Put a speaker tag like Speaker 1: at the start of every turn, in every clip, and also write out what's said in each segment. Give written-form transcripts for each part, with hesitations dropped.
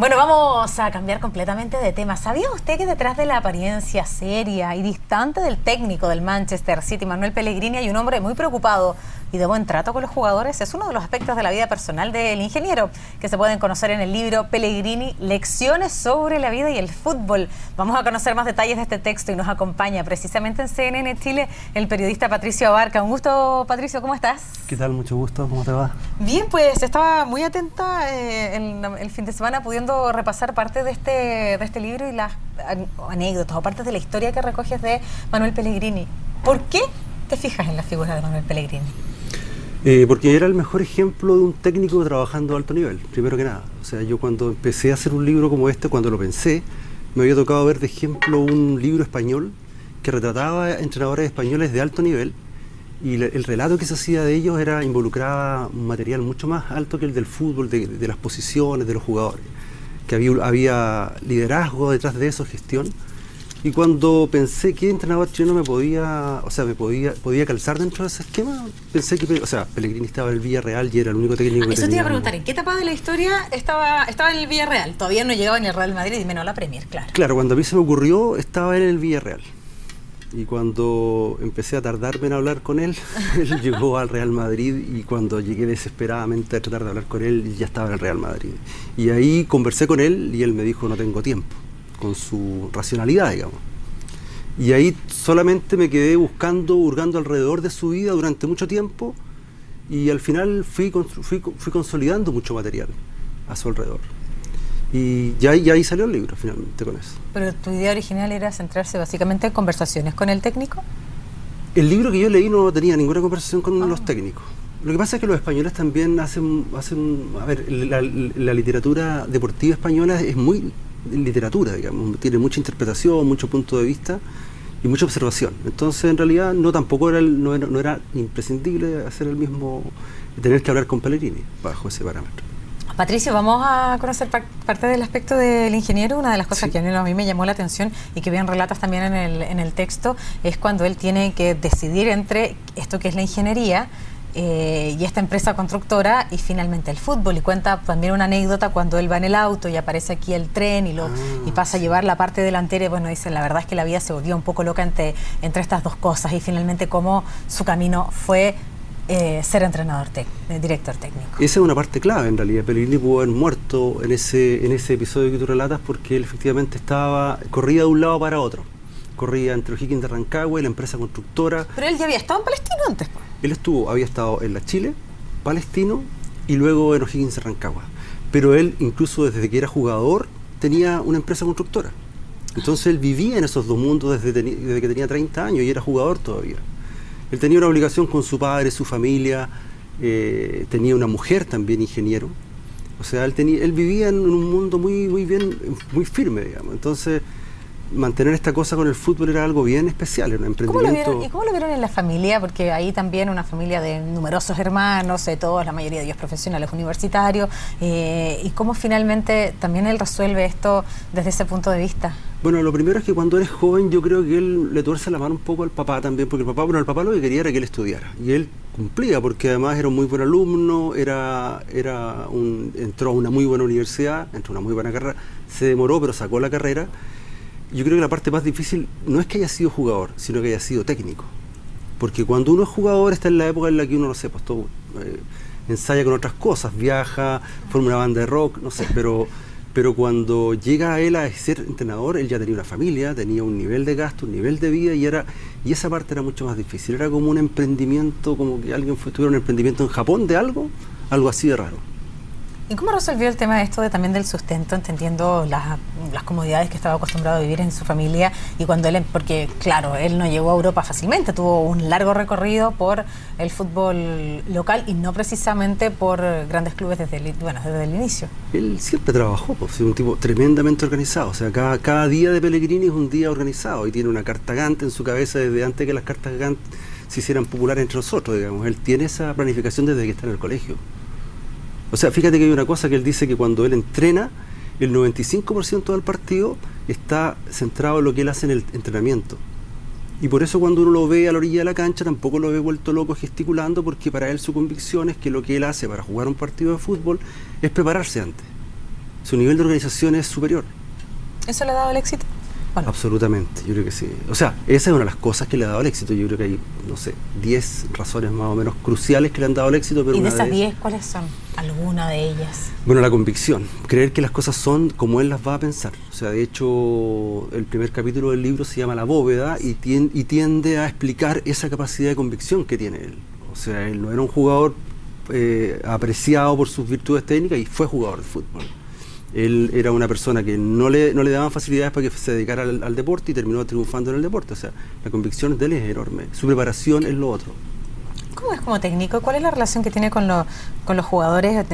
Speaker 1: Bueno, vamos a cambiar completamente de tema. ¿Sabía usted que detrás de la apariencia seria y distante del técnico del Manchester City, Manuel Pellegrini, hay un hombre muy preocupado y de buen trato con los jugadores? Es uno de los aspectos de la vida personal del ingeniero que se pueden conocer en el libro Pellegrini, Lecciones sobre la vida y el fútbol. Vamos a conocer más detalles de este texto y nos acompaña precisamente en CNN Chile el periodista Patricio Abarca. Un gusto, Patricio, ¿cómo estás?
Speaker 2: ¿Qué tal? Mucho gusto, ¿cómo te va?
Speaker 1: Bien, pues estaba muy atenta el fin de semana pudiendo repasar parte de este libro y las anécdotas o partes de la historia que recoges de Manuel Pellegrini. ¿Por qué te fijas en la figura de Manuel Pellegrini?
Speaker 2: Porque era el mejor ejemplo de un técnico trabajando a alto nivel, primero que nada. O sea, yo cuando empecé a hacer un libro como este, cuando lo pensé, me había tocado ver de ejemplo un libro español que retrataba a entrenadores españoles de alto nivel, y el relato que se hacía de ellos involucraba un material mucho más alto que el del fútbol, de las posiciones, de los jugadores, que había liderazgo detrás de eso, gestión. Y cuando pensé qué entrenador chileno me podía calzar dentro de ese esquema, pensé que, Pellegrini estaba en el Villarreal y era el único técnico que
Speaker 1: eso
Speaker 2: tenía.
Speaker 1: Te iba a preguntar, ¿en qué etapa de la historia estaba en el Villarreal? Todavía no llegaba en el Real Madrid y menos a la Premier, claro.
Speaker 2: Claro, cuando a mí se me ocurrió, estaba él en el Villarreal. Y cuando empecé a tardarme en hablar con él, él llegó al Real Madrid, y cuando llegué desesperadamente a tratar de hablar con él, ya estaba en el Real Madrid. Y ahí conversé con él y él me dijo: no tengo tiempo, con su racionalidad, digamos. Y ahí solamente me quedé hurgando alrededor de su vida durante mucho tiempo, y al final fui consolidando mucho material a su alrededor. Y ahí salió el libro finalmente con eso.
Speaker 1: ¿Pero tu idea original era centrarse básicamente en conversaciones con el técnico?
Speaker 2: El libro que yo leí no tenía ninguna conversación con los técnicos. Lo que pasa es que los españoles también hacen a ver, la literatura deportiva española es muy literatura, digamos, tiene mucha interpretación, mucho punto de vista y mucha observación. Entonces, en realidad, no era imprescindible hacer tener que hablar con Pellegrini bajo ese parámetro.
Speaker 1: Patricio, vamos a conocer parte del aspecto del ingeniero. Una de las cosas que a mí me llamó la atención y que bien relatas también en el texto es cuando él tiene que decidir entre esto que es la ingeniería y esta empresa constructora y finalmente el fútbol, y cuenta también una anécdota cuando él va en el auto y aparece aquí el tren y pasa a llevar la parte delantera, y bueno, dice, la verdad es que la vida se volvió un poco loca entre estas dos cosas, y finalmente cómo su camino fue ser director técnico.
Speaker 2: Esa es una parte clave en realidad. Pellegrini pudo haber muerto en ese episodio que tú relatas, porque él efectivamente corría de un lado para otro. Corría entre O'Higgins de Rancagua y la empresa constructora.
Speaker 1: Pero él ya había estado en Palestino antes.
Speaker 2: Él había estado en la Chile, Palestino y luego en O'Higgins de Rancagua. Pero él, incluso desde que era jugador, tenía una empresa constructora. Entonces él vivía en esos dos mundos desde que tenía 30 años y era jugador todavía. Él tenía una obligación con su padre, su familia, tenía una mujer también ingeniero. O sea, él vivía en un mundo muy bien, muy firme, digamos. Entonces, mantener esta cosa con el fútbol era algo bien especial, era un emprendimiento.
Speaker 1: ¿Cómo lo vieron en la familia? Porque ahí también una familia de numerosos hermanos, todos, la mayoría de ellos profesionales universitarios, y cómo finalmente también él resuelve esto desde ese punto de vista.
Speaker 2: Bueno, lo primero es que cuando eres joven yo creo que él le tuerce la mano un poco al papá también, porque el papá lo que quería era que él estudiara, y él cumplía, porque además era un muy buen alumno, entró a una muy buena universidad, entró a una muy buena carrera, se demoró pero sacó la carrera. Yo creo que la parte más difícil no es que haya sido jugador, sino que haya sido técnico. Porque cuando uno es jugador está en la época en la que uno, no sé, pues todo, ensaya con otras cosas, viaja, forma una banda de rock, no sé, pero cuando llega a él a ser entrenador, él ya tenía una familia, tenía un nivel de gasto, un nivel de vida, y esa parte era mucho más difícil. Era como un emprendimiento, como que alguien tuviera un emprendimiento en Japón de algo así de raro.
Speaker 1: ¿Y cómo resolvió el tema de esto también del sustento, entendiendo las comodidades que estaba acostumbrado a vivir en su familia? Y cuando porque claro, él no llegó a Europa fácilmente, tuvo un largo recorrido por el fútbol local y no precisamente por grandes clubes desde el inicio.
Speaker 2: Él siempre trabajó, pues, es un tipo tremendamente organizado. O sea, cada día de Pellegrini es un día organizado y tiene una carta Gantt en su cabeza desde antes que las cartas Gantt se hicieran populares entre nosotros, digamos. Él tiene esa planificación desde que está en el colegio. O sea, fíjate que hay una cosa que él dice, que cuando él entrena, el 95% del partido está centrado en lo que él hace en el entrenamiento. Y por eso cuando uno lo ve a la orilla de la cancha, tampoco lo ve vuelto loco gesticulando, porque para él su convicción es que lo que él hace para jugar un partido de fútbol es prepararse antes. Su nivel de organización es superior.
Speaker 1: ¿Eso le ha dado el éxito? Bueno.
Speaker 2: Absolutamente, yo creo que sí. O sea, esa es una de las cosas que le ha dado el éxito. Yo creo que hay, no sé, 10 razones más o menos cruciales que le han dado el éxito. Pero
Speaker 1: ¿Y de esas 10 cuáles son? ¿Alguna de ellas?
Speaker 2: Bueno, la convicción. Creer que las cosas son como él las va a pensar. O sea, de hecho, el primer capítulo del libro se llama La bóveda y tiende a explicar esa capacidad de convicción que tiene él. O sea, él no era un jugador apreciado por sus virtudes técnicas y fue jugador de fútbol. Él era una persona que no le daban facilidades para que se dedicara al deporte y terminó triunfando en el deporte. O sea, la convicción de él es enorme. Su preparación es lo otro.
Speaker 1: ¿Cómo es como técnico? ¿Cuál es la relación que tiene con los jugadores?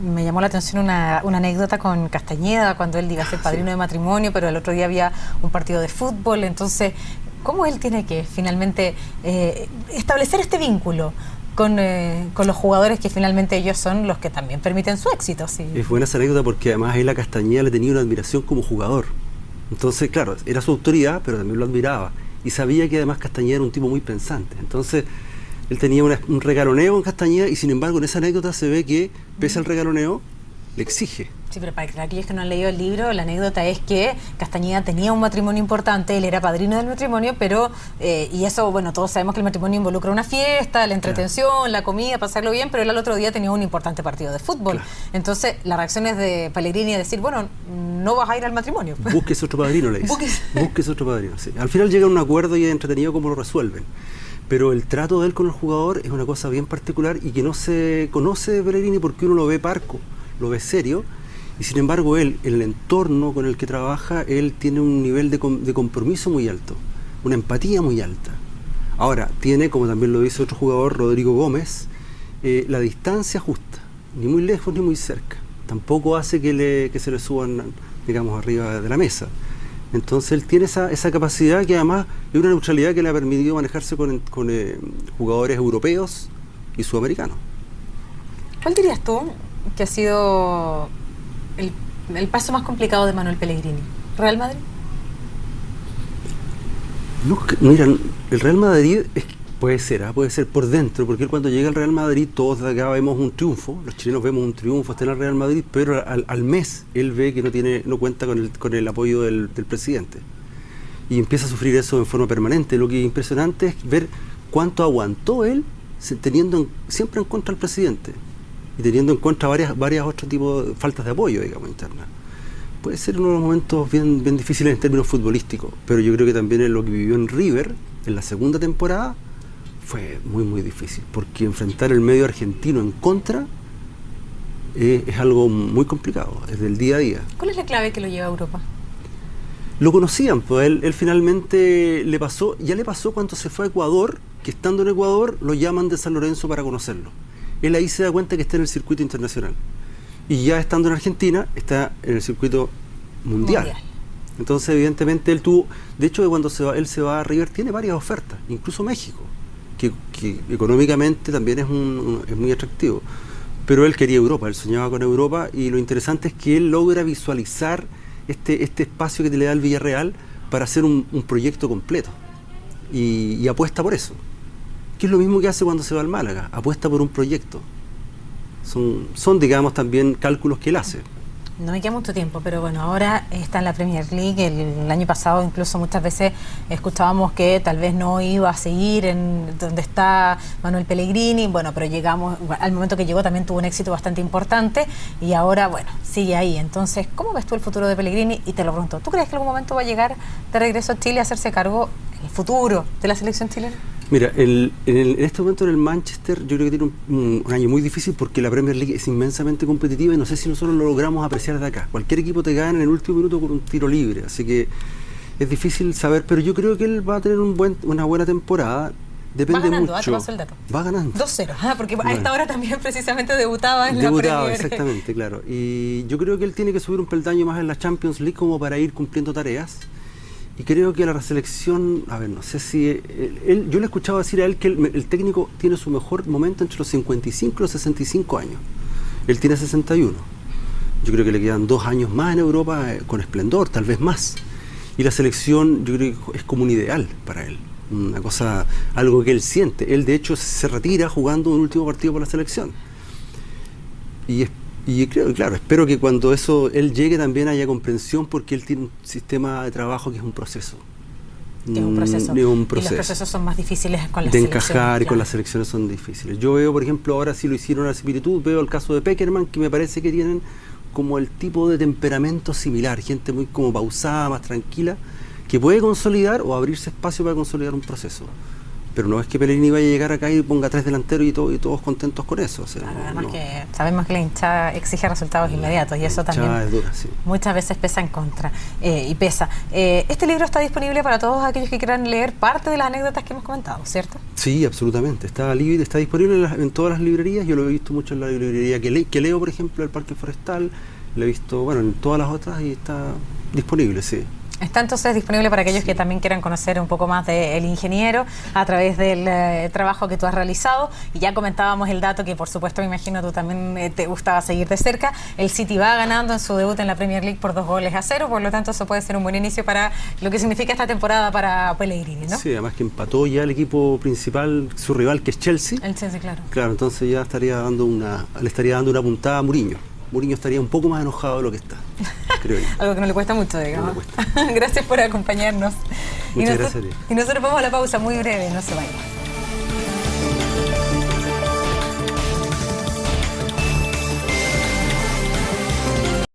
Speaker 1: Me llamó la atención una anécdota con Castañeda, cuando él iba a ser padrino de matrimonio, pero el otro día había un partido de fútbol. Entonces, ¿cómo él tiene que finalmente establecer este vínculo con los jugadores, que finalmente ellos son los que también permiten su éxito? ¿Sí?
Speaker 2: Es buena esa anécdota porque además él a Castañeda le tenía una admiración como jugador. Entonces, claro, era su autoridad, pero también lo admiraba. Y sabía que además Castañeda era un tipo muy pensante. Entonces, él tenía un regaloneo en Castañeda y sin embargo en esa anécdota se ve que, pese al regaloneo, le exige.
Speaker 1: Sí, pero para aquellos que no han leído el libro, la anécdota es que Castañeda tenía un matrimonio importante, él era padrino del matrimonio, pero, y eso, bueno, todos sabemos que el matrimonio involucra una fiesta, la entretención, claro, la comida, pasarlo bien, pero él al otro día tenía un importante partido de fútbol. Claro. Entonces, la reacción es de Pellegrini, decir, bueno, no vas a ir al matrimonio.
Speaker 2: Busques otro padrino, le dice. Busques otro padrino, sí. Al final llegan a un acuerdo y es entretenido cómo lo resuelven. Pero el trato de él con el jugador es una cosa bien particular y que no se conoce de Pellegrini porque uno lo ve parco, lo ve serio, y sin embargo él, en el entorno con el que trabaja, él tiene un nivel de compromiso muy alto, una empatía muy alta. Ahora, tiene, como también lo dice otro jugador, Rodrigo Gómez, la distancia justa, ni muy lejos ni muy cerca. Tampoco hace que se le suban, digamos, arriba de la mesa. Entonces él tiene esa capacidad que además es una neutralidad que le ha permitido manejarse con jugadores europeos y sudamericanos.
Speaker 1: ¿Cuál dirías tú que ha sido el paso más complicado de Manuel Pellegrini? ¿Real Madrid?
Speaker 2: No, mira, el Real Madrid puede ser por dentro, porque él cuando llega al Real Madrid todos de acá vemos un triunfo, los chilenos vemos un triunfo, está en el Real Madrid, pero al mes él ve que no cuenta con el apoyo del presidente y empieza a sufrir eso en forma permanente. Lo que es impresionante es ver cuánto aguantó él teniendo siempre en contra al presidente y teniendo en contra varias otros tipos de faltas de apoyo, digamos, internas. Puede ser uno de los momentos bien difíciles en términos futbolísticos, pero yo creo que también en lo que vivió en River en la segunda temporada fue muy difícil, porque enfrentar el medio argentino en contra es algo muy complicado, es del día a día.
Speaker 1: ¿Cuál es la clave que lo lleva a Europa?
Speaker 2: Lo conocían, pues él finalmente ya le pasó cuando se fue a Ecuador, que estando en Ecuador lo llaman de San Lorenzo para conocerlo. Él ahí se da cuenta que está en el circuito internacional. Y ya estando en Argentina, está en el circuito mundial. Entonces, evidentemente, de hecho, cuando él se va a River, tiene varias ofertas, incluso México, que económicamente también es muy atractivo. Pero él quería Europa, él soñaba con Europa, y lo interesante es que él logra visualizar este espacio que le da el Villarreal para hacer un proyecto completo. Y apuesta por eso. Que es lo mismo que hace cuando se va al Málaga, apuesta por un proyecto. Son, digamos, también cálculos que él hace.
Speaker 1: No me queda mucho tiempo, pero bueno, ahora está en la Premier League. El año pasado incluso muchas veces escuchábamos que tal vez no iba a seguir en donde está Manuel Pellegrini. Bueno, pero al momento que llegó también tuvo un éxito bastante importante y ahora, bueno, sigue ahí. Entonces, ¿cómo ves tú el futuro de Pellegrini? Y te lo pregunto, ¿tú crees que en algún momento va a llegar de regreso a Chile a hacerse cargo el futuro de la selección chilena?
Speaker 2: Mira, en este momento en el Manchester yo creo que tiene un año muy difícil porque la Premier League es inmensamente competitiva y no sé si nosotros lo logramos apreciar de acá. Cualquier equipo te gana en el último minuto con un tiro libre, así que es difícil saber, pero yo creo que él va a tener una buena temporada. Depende
Speaker 1: va ganando,
Speaker 2: mucho.
Speaker 1: Te paso el dato.
Speaker 2: Va ganando.
Speaker 1: 2-0, porque a esta hora también precisamente debutaba en la Premier.
Speaker 2: Exactamente, claro. Y yo creo que él tiene que subir un peldaño más en la Champions League como para ir cumpliendo tareas. Y creo que la selección, a ver, no sé si... yo le he escuchado decir a él que el técnico tiene su mejor momento entre los 55 y los 65 años. Él tiene 61. Yo creo que le quedan 2 años más en Europa con esplendor, tal vez más. Y la selección, yo creo que es como un ideal para él. Una cosa, algo que él siente. Él, de hecho, se retira jugando un último partido por la selección. Y Y creo, claro, espero que cuando él llegue también haya comprensión, porque él tiene un sistema de trabajo que es un proceso.
Speaker 1: Es un proceso.
Speaker 2: Y
Speaker 1: los procesos son más difíciles con las
Speaker 2: de
Speaker 1: selecciones.
Speaker 2: encajar, y con las selecciones son difíciles. Yo veo, por ejemplo, ahora si lo hicieron a la similitud, veo el caso de Pekerman, que me parece que tienen como el tipo de temperamento similar, gente muy como pausada, más tranquila, que puede consolidar o abrirse espacio para consolidar un proceso. Pero no es que Pellegrini vaya a llegar acá y ponga 3 delanteros y todos contentos con eso. O sea,
Speaker 1: claro, además que sabemos que la hinchada exige resultados inmediatos y eso también
Speaker 2: es dura, sí.
Speaker 1: Muchas veces pesa en contra y pesa. Este libro está disponible para todos aquellos que quieran leer parte de las anécdotas que hemos comentado, ¿cierto? Sí,
Speaker 2: absolutamente. Está disponible en todas las librerías. Yo lo he visto mucho en la librería que leo, por ejemplo, el Parque Forestal. Lo he visto, en todas las otras y está disponible, sí.
Speaker 1: Está entonces disponible para aquellos que también quieran conocer un poco más del ingeniero a través del trabajo que tú has realizado. Y ya comentábamos el dato que, por supuesto, me imagino tú también te gustaba seguir de cerca. El City va ganando en su debut en la Premier League por 2-0, por lo tanto eso puede ser un buen inicio para lo que significa esta temporada para Pellegrini, ¿no?
Speaker 2: Sí, además que empató ya el equipo principal, su rival, que es Chelsea.
Speaker 1: El Chelsea, claro.
Speaker 2: Claro, entonces ya le estaría dando una puntada a Mourinho. Mourinho estaría un poco más enojado de lo que está, creo yo.
Speaker 1: Algo que no le cuesta mucho, digamos. No le cuesta. Gracias por acompañarnos.
Speaker 2: Muchas gracias.
Speaker 1: Y nosotros vamos a la pausa muy breve, no se vayan.